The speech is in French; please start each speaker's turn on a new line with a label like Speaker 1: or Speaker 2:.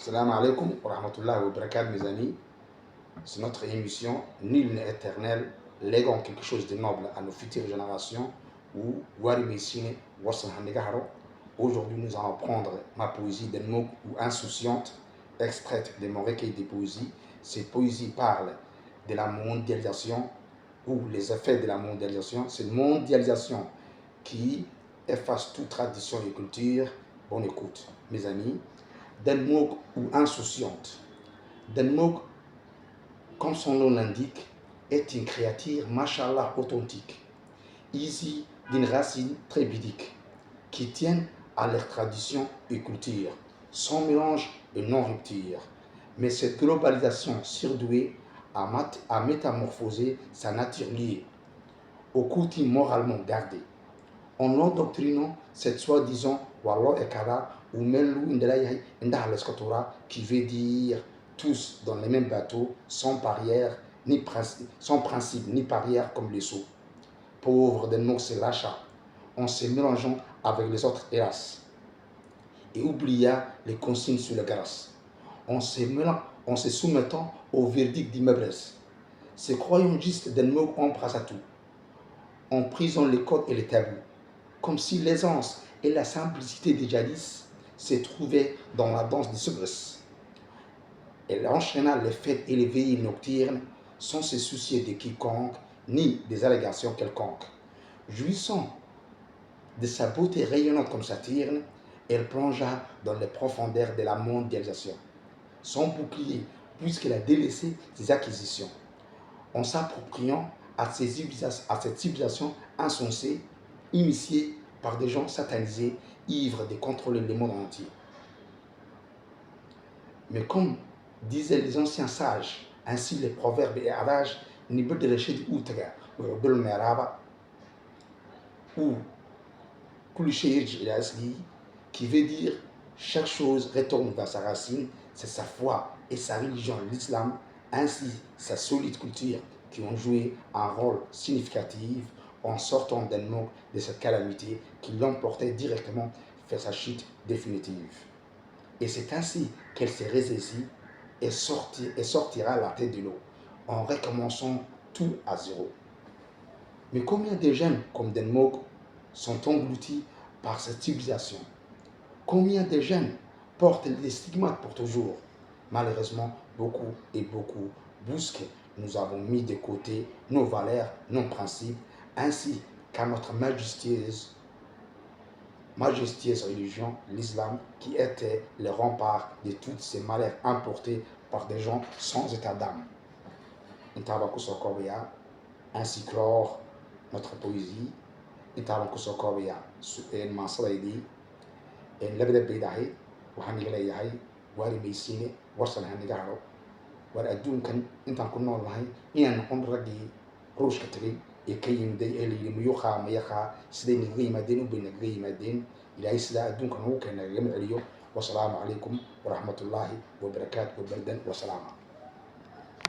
Speaker 1: Salam alaikum wa rahmatullahi wa barakatuh, mes amis. C'est notre émission Nul n'est éternel, léguons quelque chose de noble à nos futures générations. Aujourd'hui, nous allons prendre ma poésie de mots ou insouciante, extraite de mon recueil de poésie. Cette poésie parle de la mondialisation ou les effets de la mondialisation. C'est une mondialisation qui efface toute tradition et culture. Bonne écoute, mes amis. Denmouk ou insouciante. Denmouk, comme son nom l'indique, est une créature, machallah, authentique, issue d'une racine très bidique, qui tiennent à leur tradition et culture, sans mélange et non rupture. Mais cette globalisation surdouée a métamorphosé sa nature liée aux coutumes moralement gardées, en endoctrinant cette soi-disant Wallah et Kara ou Melou Indelayahi Indahaleskotora, qui veut dire tous dans les mêmes bateaux, sans barrière, sans principe ni barrière comme les sots. Pauvres de nous, c'est l'achat, en se mélangeant avec les autres hélas, et oublia les consignes sur la grâce, en se soumettant au verdict d'immeubles. Se croyant juste d'un mot embrasse à tout, en prison les codes et les tabous, comme si l'aisance et la simplicité des jadis se trouvaient dans la danse des soubresses. Elle enchaîna les fêtes et les veillées nocturnes sans se soucier de quiconque, ni des allégations quelconques. Jouissant de sa beauté rayonnante comme Saturne, elle plongea dans les profondeurs de la mondialisation, sans bouclier, puisqu'elle a délaissé ses acquisitions, en s'appropriant à cette civilisation insensée, initiée par des gens satanisés, ivres de contrôler le monde entier. Mais comme disaient les anciens sages, ainsi les proverbes et adages, ou qui veut dire chaque chose retourne vers sa racine, c'est sa foi et sa religion, l'islam, ainsi sa solide culture, qui ont joué un rôle significatif en sortant d'un mot de cette calamité qui l'emportait directement vers sa chute définitive. Et c'est ainsi qu'elle s'est ressaisie et sortira la tête de l'eau, en recommençant tout à zéro. Mais combien de jeunes comme Denmouk sont engloutis par cette civilisation? Combien de jeunes portent les stigmates pour toujours? Malheureusement, beaucoup et beaucoup bousquent. Nous avons mis de côté nos valeurs, nos principes, ainsi qu'à notre majestueuse religion, l'islam, qui était le rempart de tous ces malheurs importés par des gens sans état d'âme. Ainsi clore notre poésie. labada baydahay waxaan iga leeyahay waari maysiine warsan haniga haro war adduunkan intaan ku nool nahay inaan noqon raggii ruushka tagay ee ka yimiday ee layidhi muyuuqaa mayakaa siday nagaga yimaadeen unbay nagaga yimaadeen ilaahay sidaa adduunka nagu keena nagagama celiyo wasalaamu calaykum waraxmatullaahi wabarakaatu wabardan wasalaama